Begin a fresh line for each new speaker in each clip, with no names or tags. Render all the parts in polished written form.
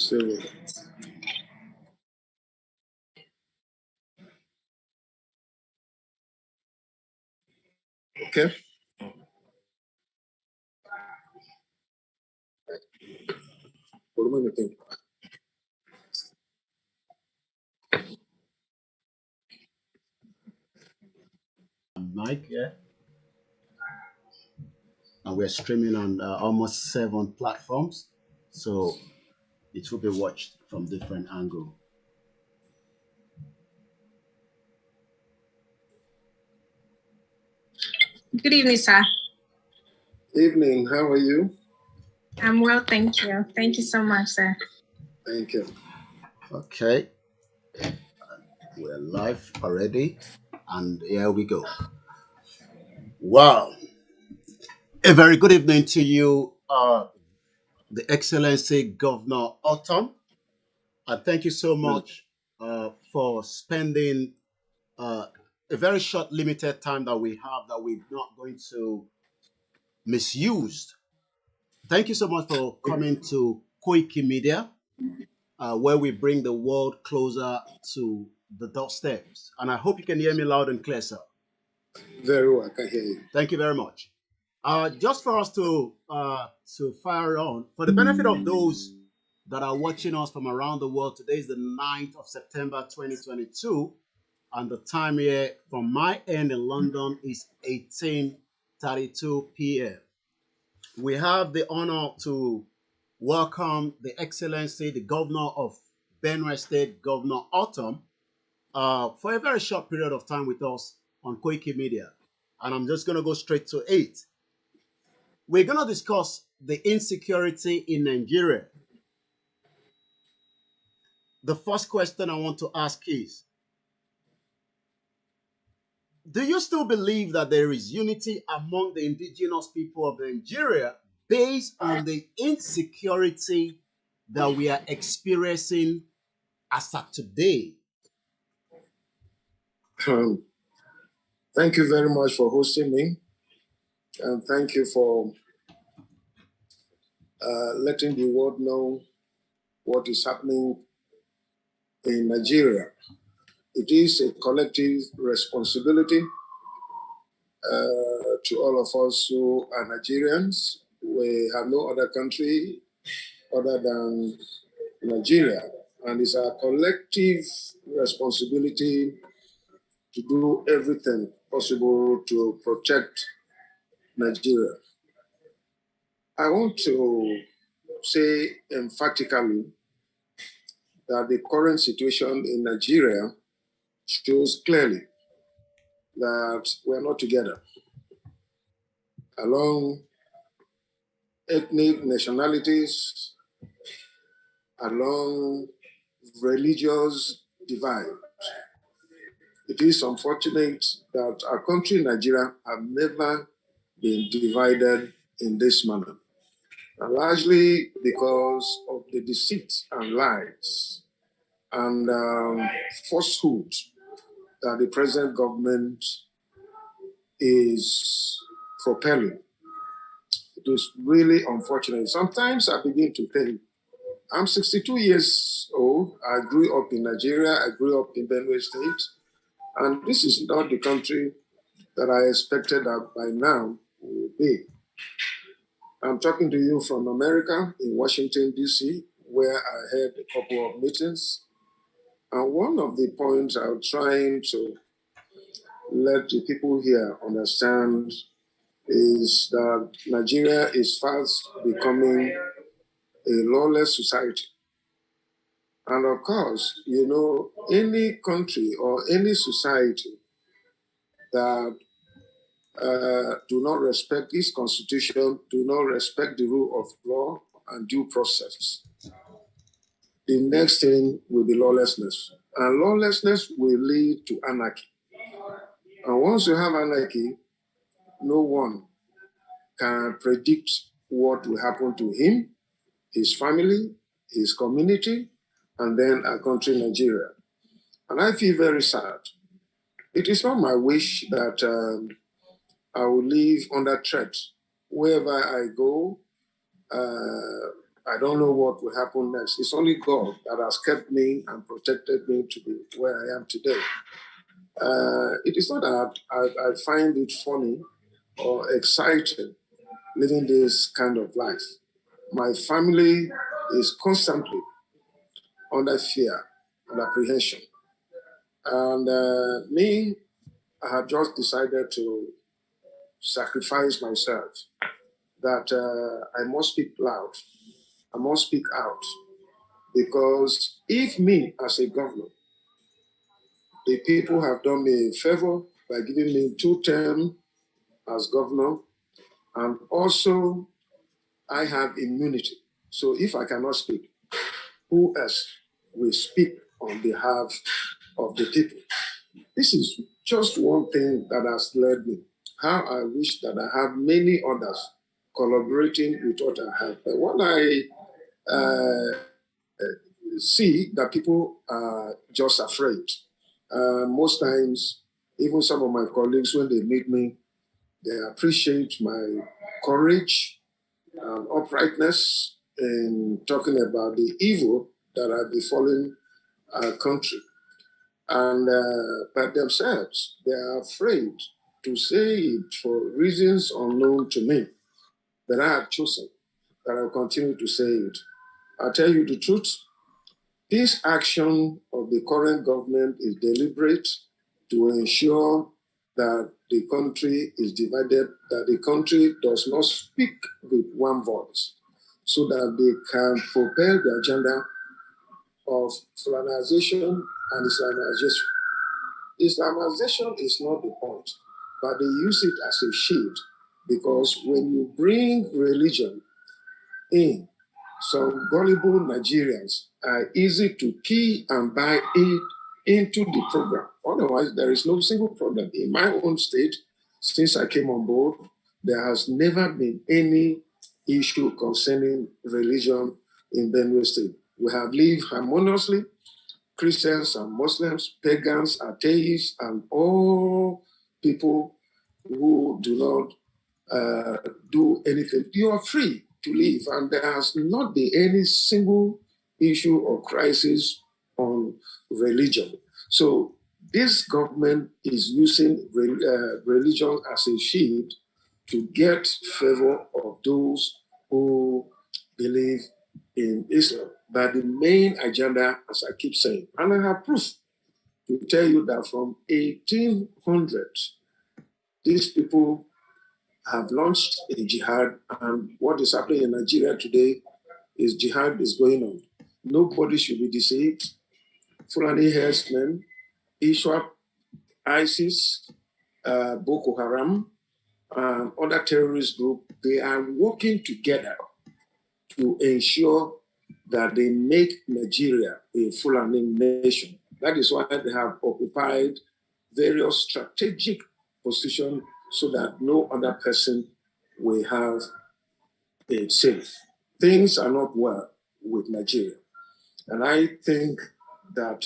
So, okay. What do you think?
Mike, yeah. And we're streaming on almost 7 platforms, so it will be watched from different angles.
Good evening, sir.
Evening, how are you?
I'm well, thank you. Thank you so much, sir.
Thank you.
Okay, we're live already, and here we go. Wow, a very good evening to you, the Excellency Governor Ortom, and thank you so much for spending uh, a very short, limited time that we have that we're not going to misuse. Thank you so much for coming to KOIKIMEDIA, where we bring the world closer to the doorsteps. And I hope you can hear me loud and clear, sir.
Very well, I can hear you.
Thank you very much. Just for us to fire on, for the benefit of those that are watching us from around the world, today is the 9th of September 2022, and the time here from my end in London is 18:32 p.m. We have the honor to welcome the Excellency, the Governor of Benue State, Governor Ortom, for a very short period of time with us on KOIKIMEDIA. And I'm just going to go straight to it. We're going to discuss the insecurity in Nigeria. The first question I want to ask is, do you still believe that there is unity among the indigenous people of Nigeria based on the insecurity that we are experiencing as of today?
Thank you very much for hosting me, and thank you for letting the world know what is happening in Nigeria. It is a collective responsibility to all of us who are Nigerians. We have no other country other than Nigeria, and it's our collective responsibility to do everything possible to protect Nigeria. I want to say emphatically that the current situation in Nigeria shows clearly that we are not together along ethnic nationalities, along religious divide. It is unfortunate that our country, Nigeria, have never been divided in this manner, and largely because of the deceit and lies and falsehood that the present government is propelling. It is really unfortunate. Sometimes I begin to think, I'm 62 years old. I grew up in Nigeria. I grew up in Benue State. And this is not the country that I expected that by now would be. I'm talking to you from America, in Washington, D.C., where I had a couple of meetings. And one of the points I'm trying to let the people here understand is that Nigeria is fast becoming a lawless society. And of course, you know, any country or any society that do not respect its constitution, do not respect the rule of law and due process, the next thing will be lawlessness. And lawlessness will lead to anarchy. And once you have anarchy, no one can predict what will happen to him, his family, his community, and then our country, Nigeria. And I feel very sad. It is not my wish that I will live under threat. Wherever I go, I don't know what will happen next. It's only God that has kept me and protected me to be where I am today. It is not that I find it funny or exciting living this kind of life. My family is constantly under fear and apprehension. And me, I have just decided to sacrifice myself, that I must speak loud, I must speak out. Because if me, as a governor, the people have done me a favor by giving me 2 terms as governor, and also I have immunity. So if I cannot speak, who else will speak on behalf of the people? This is just one thing that has led me. How I wish that I have many others collaborating with what I have. But when I see that people are just afraid, most times, even some of my colleagues, when they meet me, they appreciate my courage and uprightness in talking about the evil that are befalling our country. And by themselves, they are afraid to say it for reasons unknown to me. But I have chosen that I will continue to say it. I'll tell you the truth. This action of the current government is deliberate to ensure that the country is divided, that the country does not speak with one voice, so that they can propel the agenda of Fulanization and Islamization. Islamization is not the point, but they use it as a shield, because when you bring religion in, some gullible Nigerians are easy to key and buy it into the program. Otherwise, there is no single problem. In my own state, since I came on board, there has never been any issue concerning religion in Benue State. We have lived harmoniously. Christians and Muslims, pagans, atheists, and all people who do not do anything. You are free to live, and there has not been any single issue or crisis on religion. So this government is using religion as a shield to get favor of those who believe in Islam. But the main agenda, as I keep saying, and I have proof to tell you that from 1800, these people have launched a jihad, and what is happening in Nigeria today is jihad is going on. Nobody should be deceived. Fulani herdsmen, ISWAP, ISIS, Boko Haram, and other terrorist groups, they are working together to ensure that they make Nigeria a Fulani nation. That is why they have occupied various strategic positions so that no other person will have a say. Things are not well with Nigeria. And I think that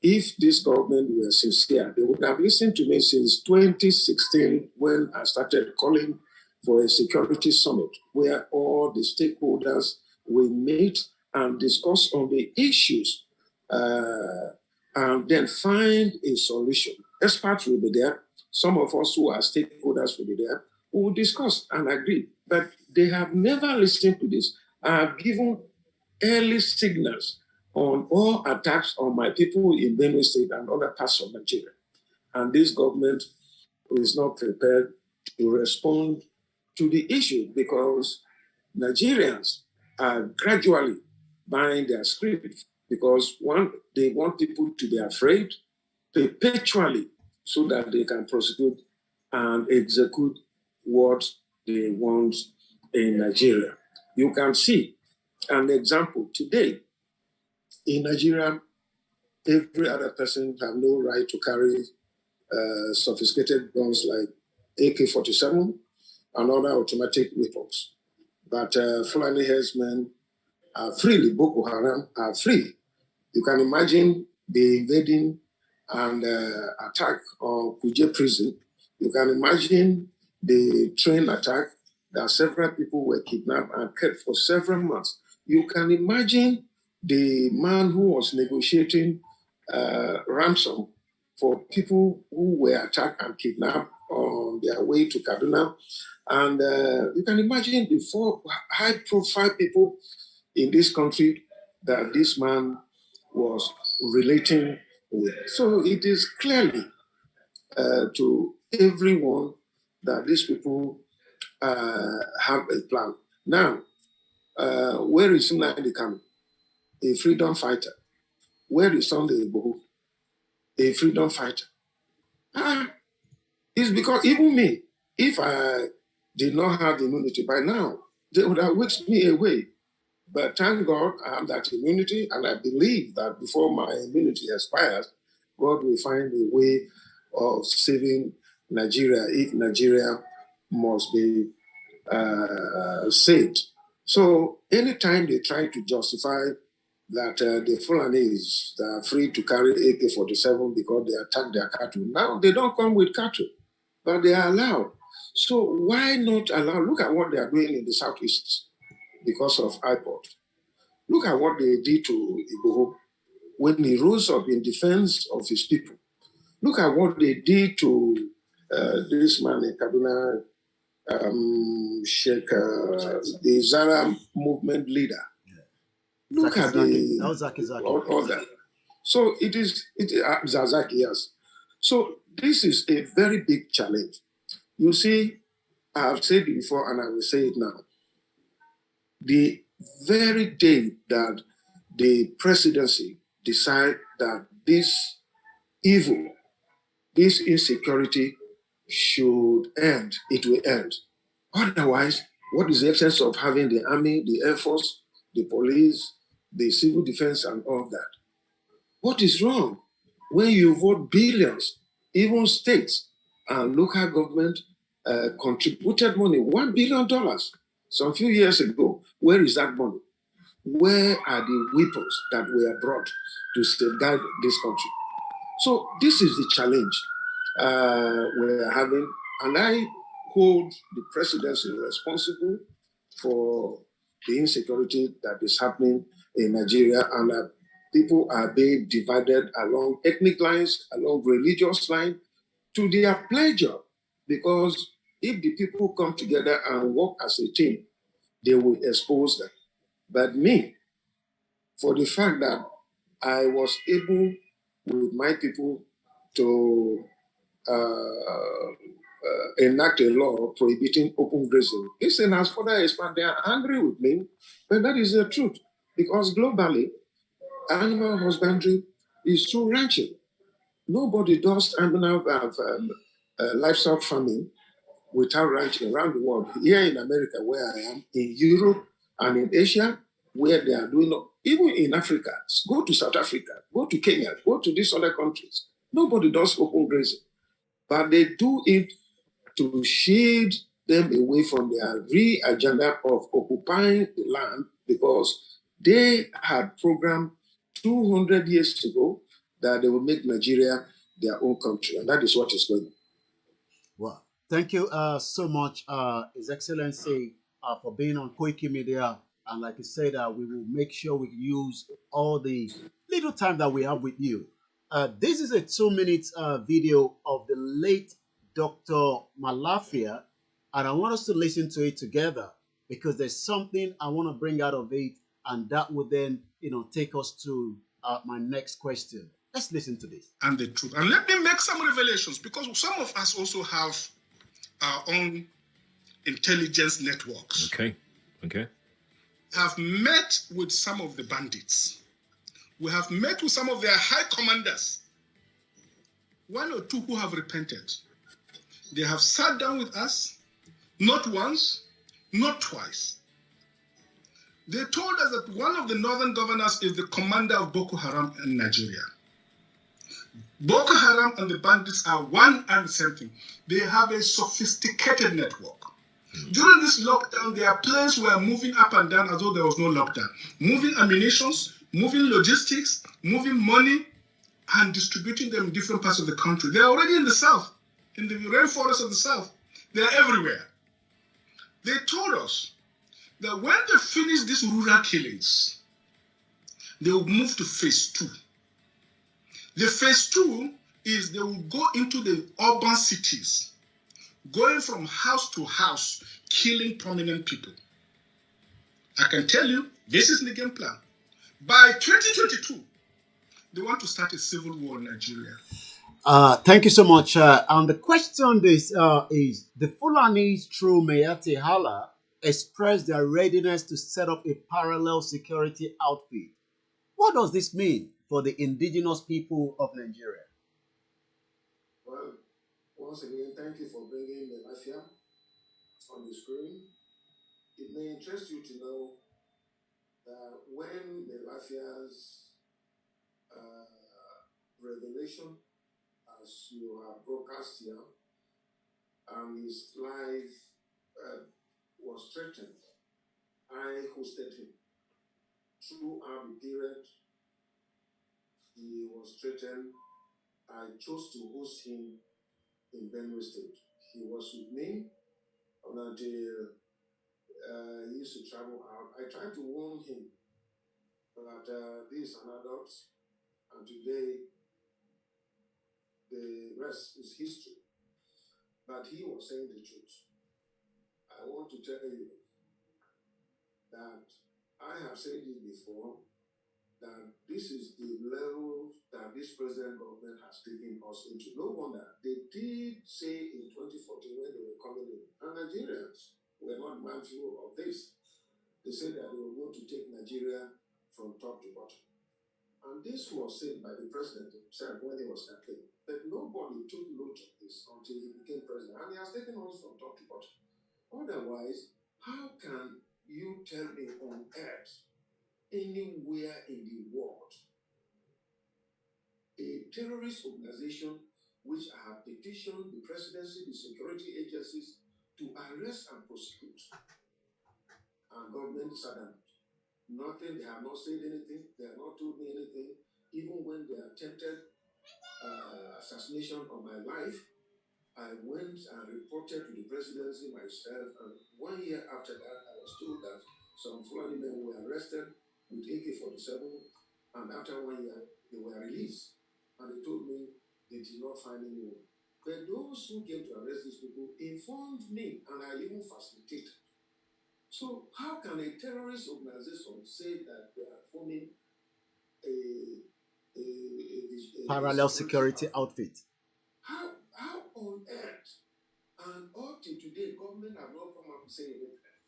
if this government were sincere, they would have listened to me since 2016 when I started calling for a security summit where all the stakeholders will meet and discuss on the issues and then find a solution. Experts will be there. Some of us who are stakeholders will be there. We will discuss and agree. But they have never listened to this. I have given early signals on all attacks on my people in Benue State and other parts of Nigeria. And this government is not prepared to respond to the issue because Nigerians are gradually buying their script because one, they want people to be afraid perpetually so that they can prosecute and execute what they want in Nigeria. You can see an example today. In Nigeria, every other person have no right to carry sophisticated guns like AK-47 and other automatic weapons. But Fulani herdsmen are free, the Boko Haram are free. You can imagine the invading and attack on Kuje prison. You can imagine the train attack that several people were kidnapped and kept for several months. You can imagine the man who was negotiating ransom for people who were attacked and kidnapped on their way to Kaduna. And you can imagine the four high-profile people in this country that this man was relating with. So it is clearly to everyone that these people have a plan. Now, where is Nnamdi Kanu? A freedom fighter. Where is Sunday IGBOHO? A freedom fighter. It's because even me, if I did not have immunity by now, they would have whisked me away. But thank God I have that immunity, and I believe that before my immunity expires, God will find a way of saving Nigeria if Nigeria must be saved. So anytime they try to justify that the Fulanis are free to carry AK-47 because they attack their cattle, now they don't come with cattle, but they are allowed. So why not allow? Look at what they are doing in the Southeast because of IPOD. Look at what they did to IGBOHO when he rose up in defense of his people. Look at what they did to this man in Kaduna, Sheikh, the Zara movement leader. Yeah. Look at all that. So it is Zazaki, yes. So this is a very big challenge. You see, I have said it before and I will say it now. The very day that the presidency decide that this evil, this insecurity should end, it will end. Otherwise, what is the essence of having the army, the air force, the police, the civil defense, and all that? What is wrong when you vote billions, even states and local government contributed money, $1 billion some few years ago? Where is that money? Where are the weapons that were brought to safeguard this country? So this is the challenge we're having, and I hold the presidency responsible for the insecurity that is happening in Nigeria, and that people are being divided along ethnic lines, along religious lines, to their pleasure. Because if the people come together and work as a team, they will expose them. But me, for the fact that I was able with my people to enact a law prohibiting open grazing, listen, as further expand, they are angry with me, but that is the truth. Because globally, animal husbandry is through ranching. Nobody does animal livestock farming without ranching around the world. Here in America, where I am, in Europe and in Asia, where they are doing, even in Africa, go to South Africa, go to Kenya, go to these other countries. Nobody does open grazing, but they do it to shield them away from their real agenda of occupying the land, because they had programmed 200 years ago that they will make Nigeria their own country, and that is what is going on.
Wow. Thank you so much, His Excellency, for being on KOIKIMEDIA. And like you said, we will make sure we use all the little time that we have with you. This is a 2-minute video of the late Dr. Malafia, and I want us to listen to it together because there's something I want to bring out of it, and that will then, take us to my next question. Let's listen to this.
And the truth. And let me make some revelations, because some of us also have our own intelligence networks.
Okay.
Have met with some of the bandits. We have met with some of their high commanders. 1 or 2 who have repented. They have sat down with us, not once, not twice. They told us that one of the northern governors is the commander of Boko Haram in Nigeria. Boko Haram and the bandits are one and the same thing. They have a sophisticated network. During this lockdown, their planes were moving up and down as though there was no lockdown. Moving ammunitions, moving logistics, moving money, and distributing them in different parts of the country. They are already in the south, in the rainforest of the south. They are everywhere. They told us that when they finish these rural killings, they will move to phase 2. The phase 2 is they will go into the urban cities, going from house to house, killing prominent people. I can tell you, this is the game plan. By 2022, they want to start a civil war in Nigeria.
Thank you so much. And the question is the Fulanis through Mayate Hala expressed their readiness to set up a parallel security outfit. What does this mean for the indigenous people of Nigeria?
Well, once again, thank you for bringing the mafia on the screen. It may interest you to know that when the mafia's revelation, as you have broadcast here, and his life was threatened, I hosted him. Throughout the period he was threatened, I chose to host him in Benue State. He was with me until he used to travel out. I tried to warn him that this is an adult, and today the rest is history. But he was saying the truth. I want to tell you that I have said it before, that this is the level that this present government has taken us into. No wonder they did say in 2014 when they were coming in, and Nigerians were not mindful of this. They said that they were going to take Nigeria from top to bottom. And this was said by the president himself when he was campaigning. But nobody took note of this until he became president. And he has taken us from top to bottom. Otherwise, how can you tell me on earth, anywhere in the world, a terrorist organization which have petitioned the presidency, the security agencies to arrest and prosecute, and government is adamant? Nothing, they have not said anything, they have not told me anything. Even when they attempted assassination of my life, I went and reported to the presidency myself, and 1 year after that, I was told that some Fulani men were arrested with AK-47, and after 1 year, they were released. And they told me they did not find anyone. But those who came to arrest these people informed me, and I even facilitated. So how can a terrorist organization say that they are forming a
Parallel security outfit.
How on earth? And up to today, government have not come up saying anything.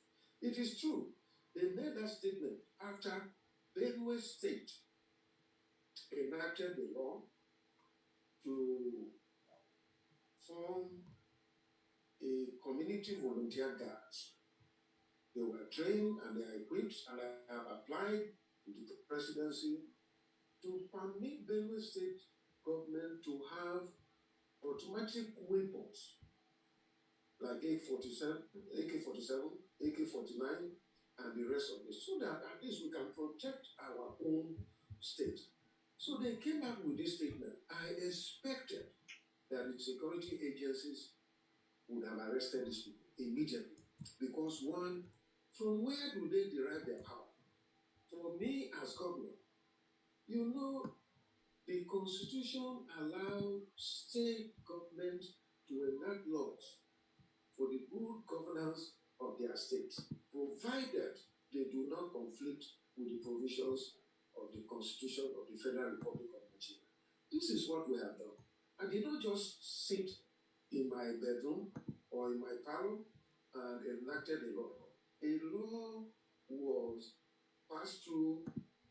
It is true. They made that statement after Benue State enacted the law to form a community volunteer guards. They were trained and they are equipped, and I have applied to the presidency to permit Benue State government to have automatic weapons like AK-47, AK-49, and the rest of it, so that at least we can protect our own state. So they came up with this statement. I expected that the security agencies would have arrested these people immediately. Because one, from where do they derive their power? For me as governor, you know, the Constitution allows state governments to enact laws for the good governance of their states, provided they do not conflict with the provisions of the Constitution of the Federal Republic of Nigeria. This is what we have done. I did not just sit in my bedroom or in my parlor and enacted a law. A law was passed through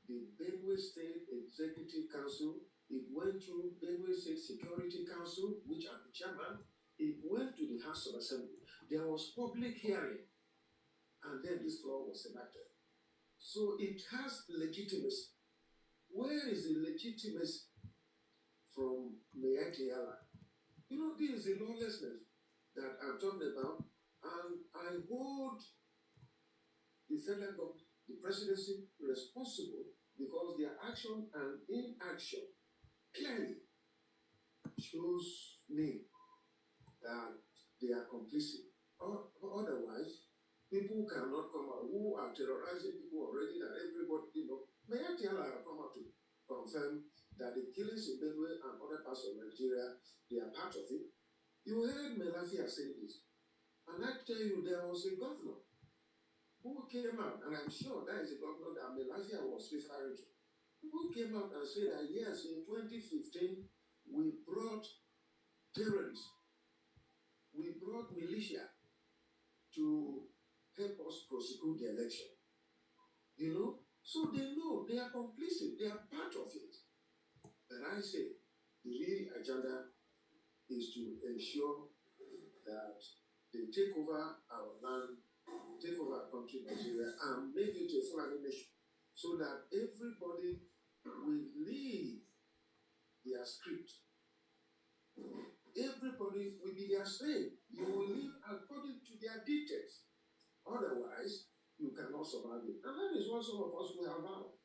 the Benue State Executive Council. It went through Benue State Security Council, which I'm the chairman. It went to the House of Assembly. There was public hearing, and then this law was enacted. So it has legitimacy. Where is the legitimacy from Mayatiala? You know, this is the lawlessness that I'm talking about, and I hold the federal government, the presidency, responsible because their action and inaction clearly shows me that they are complicit. Otherwise, People cannot come out who are terrorizing people already, that everybody, Mayor Tiala have come out to confirm that the killings in Benue and other parts of Nigeria, they are part of it. You heard Melafia say this. And I tell you, there was a governor who came out, and I'm sure that is the governor that Melafia was referring to, who came out and said that yes, in 2015, we brought terrorists, we brought militia to help us prosecute the election. So they know, they are complicit, they are part of it. And I say, the real agenda is to ensure that they take over our land, take over our country, Nigeria, and make it a Fulani nation, so that everybody will live their script. Everybody will be their slave. You will live according to their dictates. Otherwise, you cannot survive it. And that is what some of us will have vowed.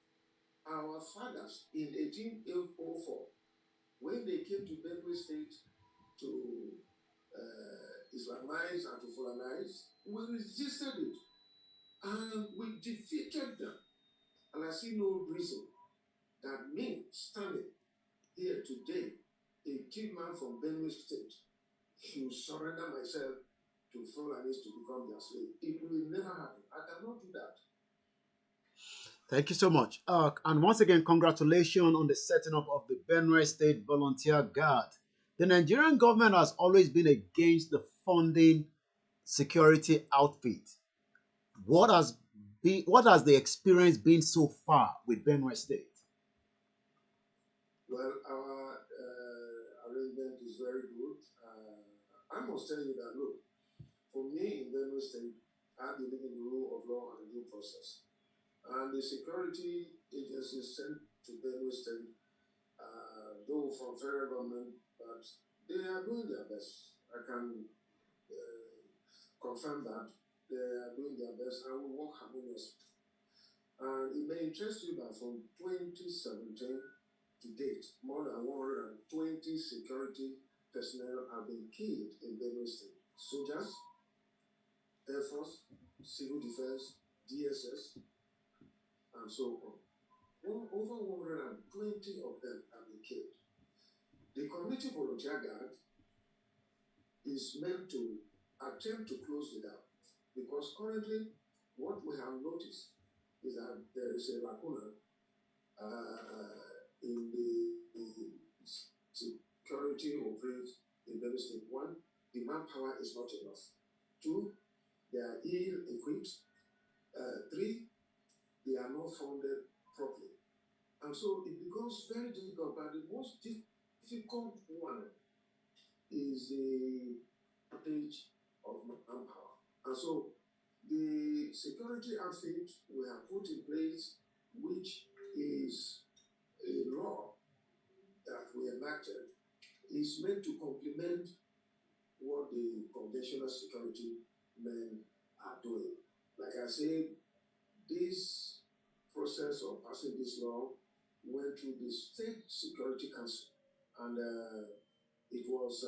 Our fathers in 1804, when they came to Benue State to Islamize and to Fulanize, we resisted it. And we defeated them. And I see no reason that me standing here today, a kid man from Benue State, should surrender myself to Fulanis to become their slave. It will never happen. I cannot do that.
Thank you so much. And once again, congratulations on the setting up of the Benue State Volunteer Guard. The Nigerian government has always been against the funding security outfit. What has the experience been so far with Benue State?
Well, our arrangement is very good. I must tell you that, look, for me in Benue State, I believe in the rule of law and due process. And the security agencies sent to Benue State, though from federal government, but they are doing their best. I can confirm that they are doing their best and will work harmoniously. And it may interest you that from 2017 to date, more than 120 security personnel have been killed in Benue State. Soldiers, Air Force, Civil Defense, DSS, and so on. Over 120 of them have been killed. The Community Volunteer Guard is meant to attempt to close the gap, because currently what we have noticed is that there is a lacuna in the security operations in Benue State. One, the manpower is not enough. Two, they are ill-equipped. Three, they are not funded properly. And so it becomes very difficult, but the most difficult one is the shortage of manpower. And so the security outfit we have put in place, which is a law that we enacted, is meant to complement what the conventional security men are doing. Like I said, this process of passing this law went through the State Security Council, and it was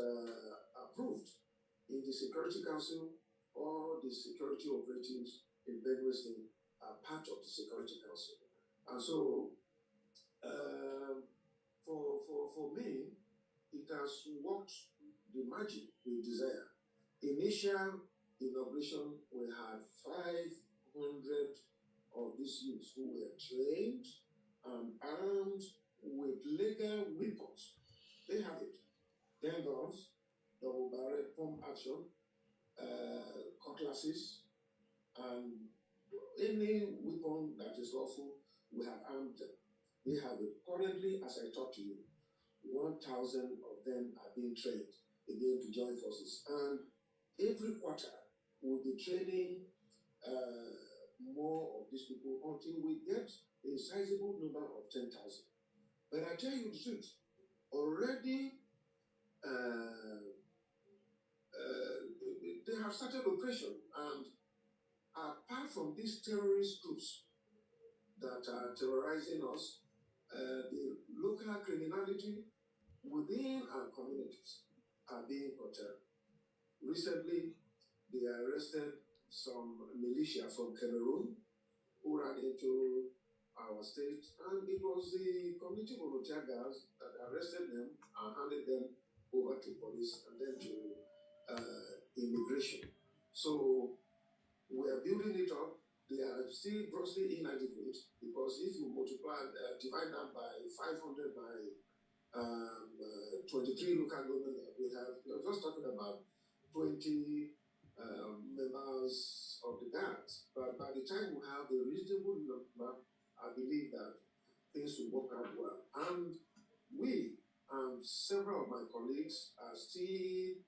approved in the Security Council. All the security operatives in Benue State are part of the Security Council. And so, for me, it has worked the magic we desire. Initial inauguration, we had 500 of these youths who were trained and armed with legal weapons. They have it. 10 guns, double barrel pump action, cutlasses, and any weapon that is lawful, we have armed them. They have it. Currently, as I talk to you, 1,000 of them are being trained again to join forces. And every quarter, we'll be training more of these people until we get a sizable number of 10,000. But I tell you the truth, already they have started operation, and apart from these terrorist groups that are terrorizing us, the local criminality within our communities are being curtailed. Recently, they arrested some militia from Cameroon who ran into our state, and it was the community volunteer guards that arrested them and handed them over to police and then to immigration. So we are building it up. They are still grossly inadequate because if you divide that by 500 by 23 local government that we have, we're just talking about 20 members of the guards. But by the time we have a reasonable number, I believe that things will work out well. And we and several of my colleagues are still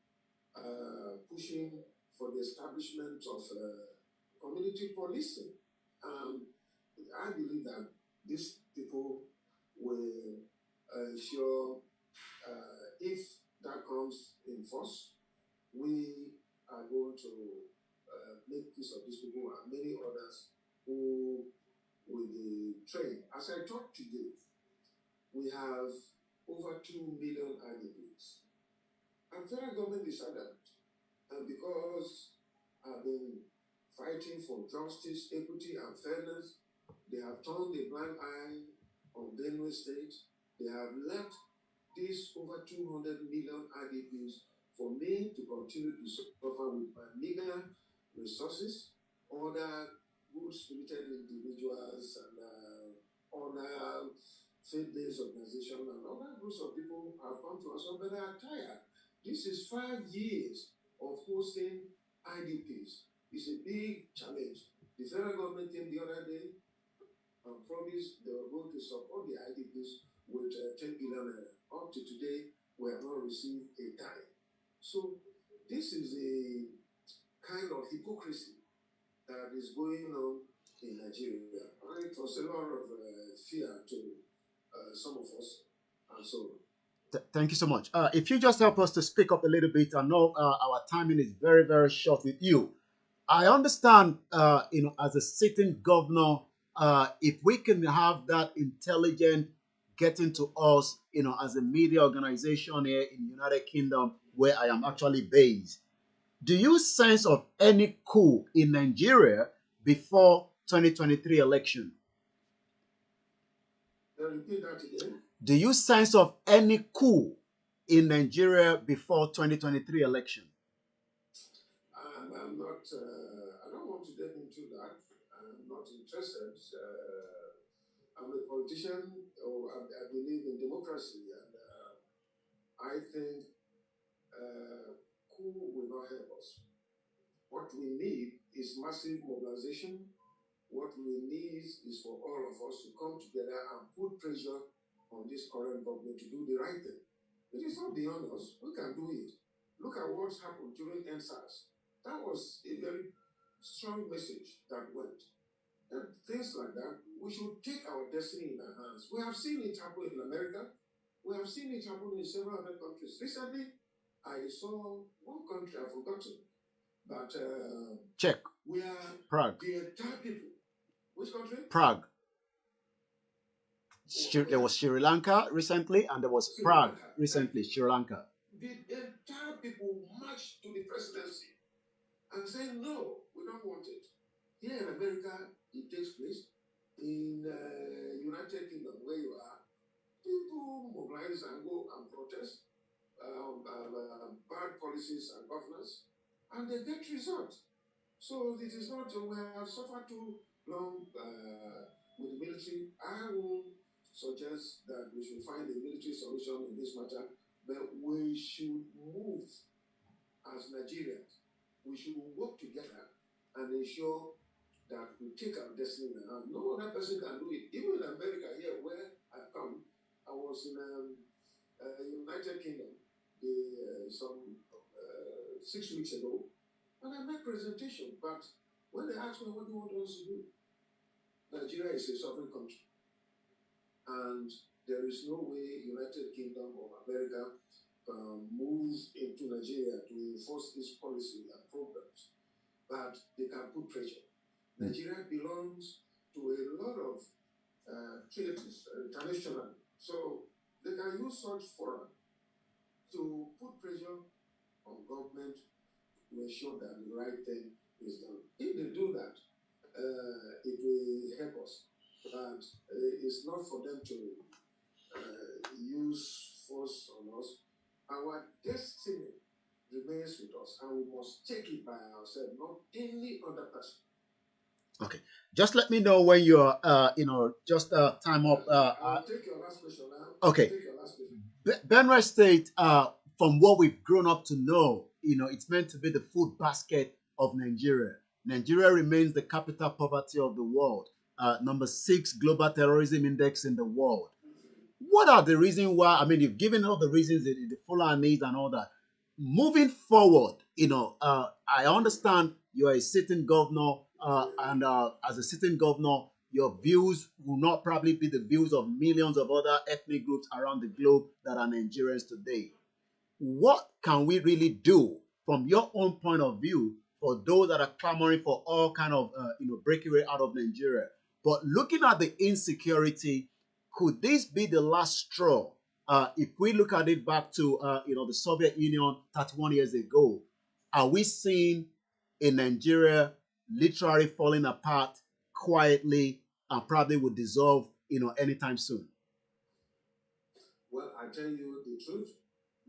pushing for the establishment of community policing. I believe that these people will ensure, if that comes in force, we are going to make use of these people and many others who will be trained. As I talk to you, we have over 2 million IDPs. And federal government is adamant. And because I've been fighting for justice, equity, and fairness, they have turned a blind eye on Benue State. They have left these over 200 million IDPs for me to continue to suffer with my meager resources, other good-spirited individuals, and other faith-based organizations, and other groups of people have come to us, but they are tired. This is 5 years of hosting IDPs. It's a big challenge. The federal government came the other day and promised they were going to support the IDPs with 10 billion. Up to today, we have not received a dime. So this is a kind of hypocrisy that is going on in Nigeria. And it was a lot of fear to some of us, and so on.
Thank you so much. If you just help us to speak up a little bit, I know our timing is very, very short with you. I understand, as a sitting governor, if we can have that intelligent getting to us, as a media organization here in the United Kingdom, where I am actually based, do you sense of any coup in Nigeria before 2023 election?
Repeat that again.
Do you sense of any coup in Nigeria before 2023 election?
I'm not, I don't want to get into that. I'm not interested. I'm a politician, or I believe in democracy, and I think coup will not help us. What we need is massive mobilization. What we need is for all of us to come together and put pressure on this current government to do the right thing. It is not beyond us. We can do it. Look at what's happened during NSAS. That was a very strong message that went. And things like that, we should take our destiny in our hands. We have seen it happen in America. We have seen it happen in several other countries. Recently, I saw one country, I've forgotten, but
Czech.
where
Prague.
the entire people. Which country?
Prague. There was Sri Lanka recently, and there was Prague recently, Sri Lanka.
The entire people marched to the presidency and said, no, we don't want it. Here in America, it takes place. In United Kingdom, where you are, people mobilize and go and protest bad policies and governance, and they get results. So it is not, we have suffered too long with the military. I will suggest that we should find a military solution in this matter, but we should move as Nigerians. We should work together and ensure that we take our destiny in our hand. No other person can do it. Even in America, here where I come, I was in United Kingdom some 6 weeks ago, and I made presentation. But when they asked me, what do you want us to do? Nigeria is a sovereign country, and there is no way United Kingdom or America moves into Nigeria to enforce this policy and programs, but they can put pressure. Nigeria belongs to a lot of treaties internationally, so they can use such forum to put pressure on government to ensure that the right thing is done. If they do that, it will help us. But it's not for them to use force on us. Our destiny remains with us, and we must take it by ourselves, not any other person.
Okay, just let me know when you're, just time up.
I'll take your last question now.
Okay.
Take your last question.
Benue State, from what we've grown up to know, it's meant to be the food basket of Nigeria. Nigeria remains the capital poverty of the world, number 6 global terrorism index in the world. What are the reasons why? I mean, you've given all the reasons, the FOLAYEMI and all that. Moving forward, I understand you're a sitting governor, and as a sitting governor, your views will not probably be the views of millions of other ethnic groups around the globe that are Nigerians today. What can we really do from your own point of view for those that are clamoring for all kind of breakaway out of Nigeria? But looking at the insecurity, could this be the last straw? If we look at it back to the Soviet Union 31 years ago, are we seeing in Nigeria literally falling apart quietly and probably will dissolve anytime soon?
Well, I tell you the truth.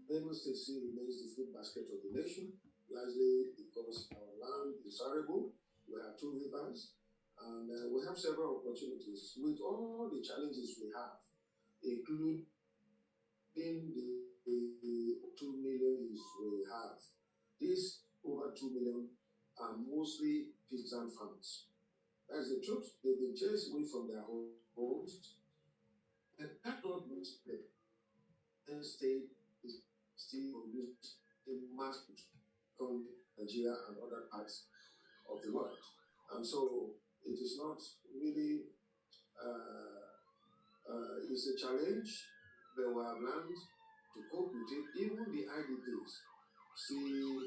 Benue State still remains the food basket of the nation, largely because our land is arable. We have 2 rivers, and we have several opportunities. With all the challenges we have, including the 2 million youths we have, these over 2 million are mostly peasant farmers. That's the truth. They've been chased away from their homes, and that not means the state is still producing mass from Nigeria and other parts of the world. And so it is not really, it's a challenge, but we have learned to cope with it. Even the IDPs still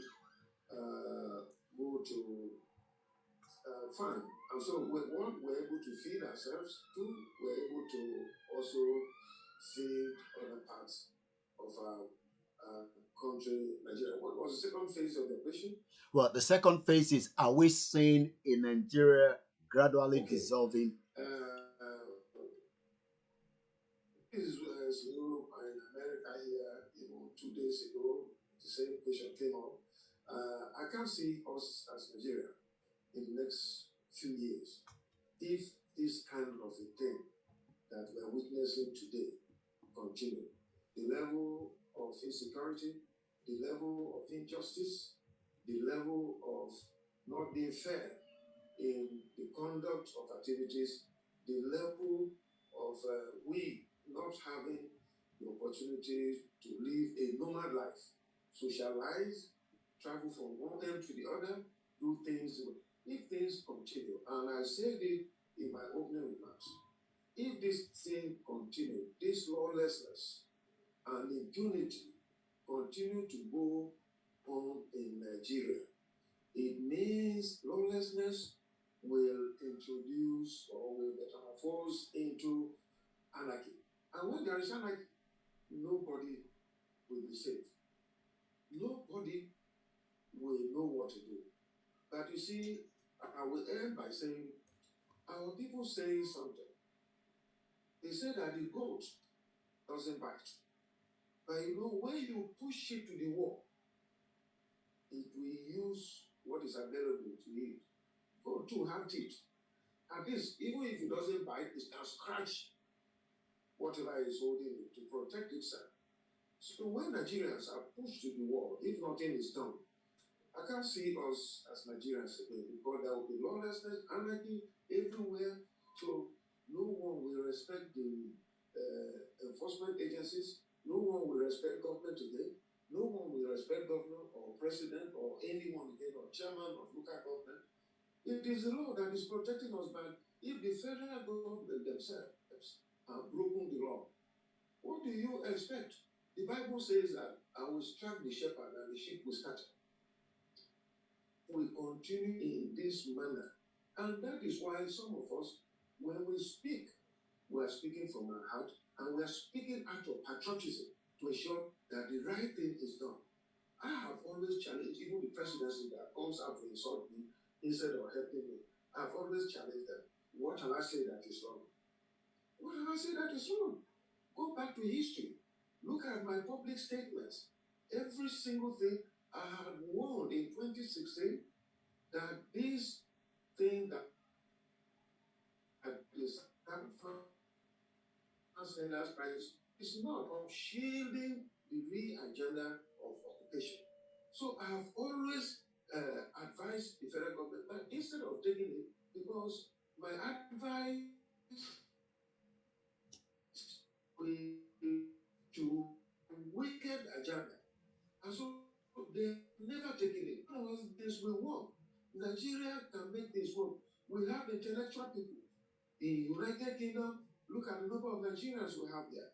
go to farm. And so one, we're able to feed ourselves. 2, we're able to also feed other parts of our country, Nigeria. What was the second phase of the question?
Well, the second phase is, are we seeing in Nigeria gradually dissolving?
As you know, in America here, 2 days ago, the same question came up. I can't see us as Nigeria in the next few years if this kind of a thing that we are witnessing today continue. The level of insecurity, the level of injustice, the level of not being fair in the conduct of activities, the level of we not having the opportunity to live a normal life, socialize, travel from one end to the other, do things. If things continue, and I said it in my opening remarks, if this thing continue, this lawlessness and impunity continue to go on in Nigeria, it means lawlessness will introduce or will metamorphose into anarchy. And when there is anarchy, nobody will be safe. Nobody will know what to do. But you see, I will end by saying, our people say something. They say that the goat doesn't bite. But when you push it to the wall, it will use what is available to eat. Goat too have teeth. At least, even if it doesn't bite, it can scratch whatever is holding it to protect itself. So when Nigerians are pushed to the wall, if nothing is done, I can't see us as Nigerians again because there will be lawlessness, anarchy everywhere. So no one will respect the enforcement agencies. No one will respect government today. No one will respect governor or president or anyone again or chairman of local government. It is the law that is protecting us. But if the federal government themselves have broken the law, what do you expect? The Bible says that I will strike the shepherd and the sheep will scatter. We continue in this manner. And that is why some of us, when we speak, we are speaking from our heart and we are speaking out of patriotism to ensure that the right thing is done. I have always challenged even the presidency that comes out to insult me instead of helping me. I've always challenged them. What have I said that is wrong? What have I said that is wrong? Go back to history. Look at my public statements. Every single thing I had warned in 2016 that this thing that is is not of shielding the real agenda of occupation. So I have always advised the federal government that instead of taking it, because my advice to wicked agenda. And so they never taken it. Otherwise, this will work. Nigeria can make this work. We have intellectual people. In United Kingdom, look at the number of Nigerians we have there.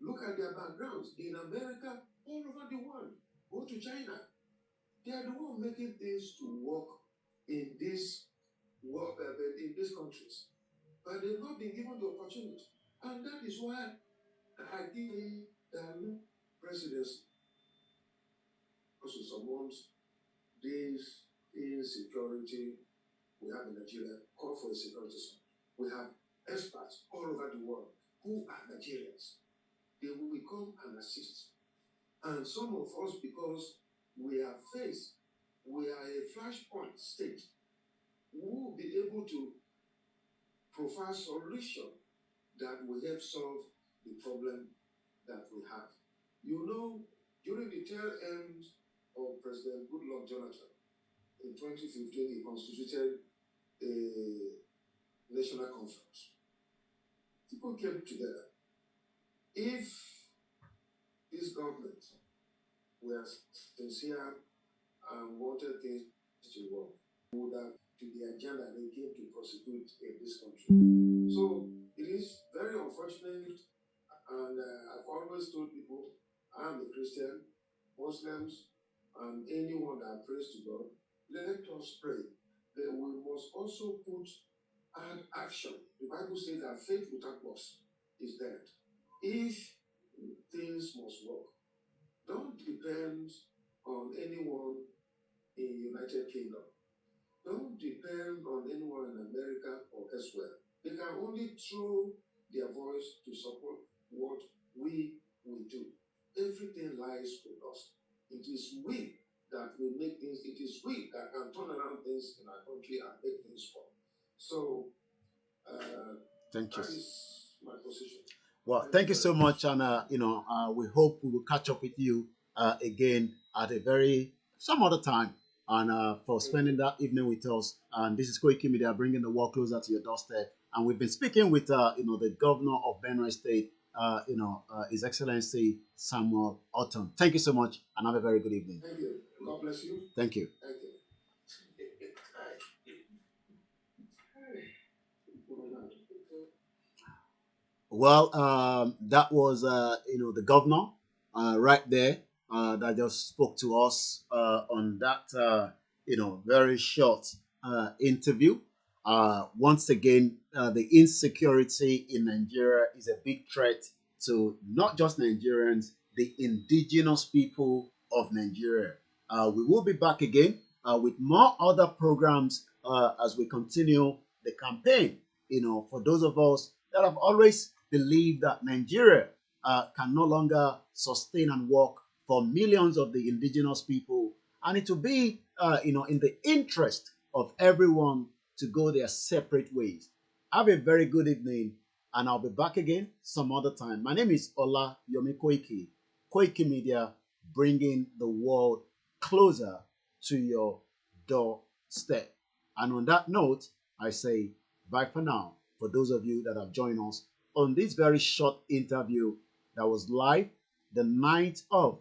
Look at their backgrounds. In America, all over the world. Go to China. They are the ones making things to work in this world, in these countries. But they've not been given the opportunity. And that is why I think that presidency also surmounts this insecurity we have in Nigeria, call for a security zone. We have experts all over the world who are Nigerians. They will come and assist. And some of us, because we are a flashpoint state, we will be able to provide solution that will help solve the problem that we have. You know, during the tail end of President Goodluck Jonathan, in 2015, he constituted a national conference. People came together. If this government were sincere and wanted things to work, would have to the agenda they came to prosecute in this country. So it is very unfortunate, and I've always told people, I'm a Christian, Muslims, and anyone that prays to God, let us pray. Then we must also add action. The Bible says that faith without works is dead. If things must work, don't depend on anyone in United Kingdom. Don't depend on anyone in America or elsewhere. They can only throw their voice to support what we will do. Everything lies with us. It is we that will make things, it is we that can turn around things in our country and make things work. So,
thank you.
That is my position.
Well, thank you so much, and we hope we will catch up with you again at some other time, and for spending that evening with us. And this is KOIKIMEDIA, bringing the world closer to your doorstep. And we've been speaking with the governor of Benue State, His Excellency Samuel Ortom. Thank you so much, and have a very good evening.
Thank you. God bless you.
Thank you.
Thank you.
Well, that was the governor right there that just spoke to us on that very short interview. Once again, the insecurity in Nigeria is a big threat to not just Nigerians, the indigenous people of Nigeria. We will be back again with more other programs as we continue the campaign. For those of us that have always believed that Nigeria can no longer sustain and work for millions of the indigenous people, and it will be, in the interest of everyone to go their separate ways. Have a very good evening, and I'll be back again some other time. My name is Olayomi Koiki, KOIKIMEDIA, bringing the world closer to your doorstep. And on that note, I say bye for now. For those of you that have joined us on this very short interview that was live the 9th of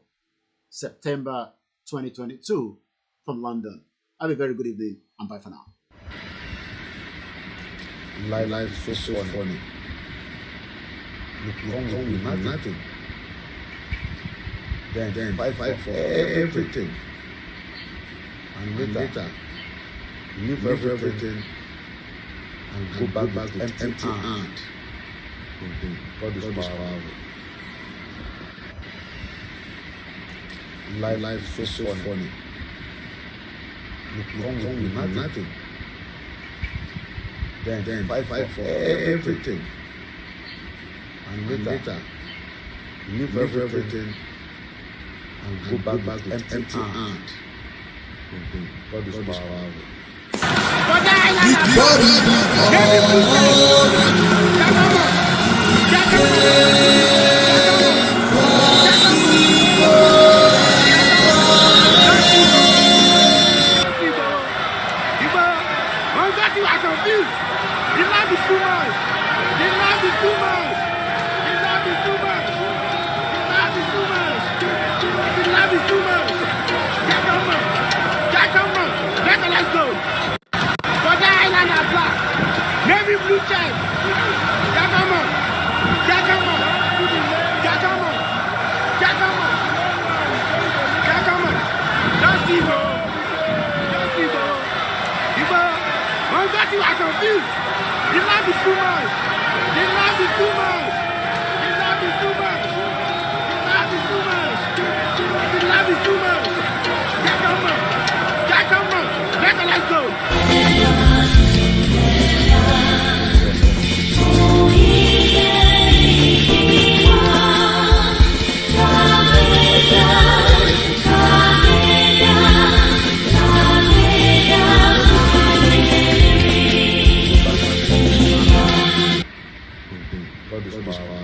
September 2022 from London. Have a very good evening and bye for now.
Life is so funny. You come with nothing. Then fight for everything. And later leave everything and go back with empty hand. God is powerful. Life is so funny. You come with nothing. then fight for everything. And later, leave everything and go back with empty hand. God is powerful. God is powerful.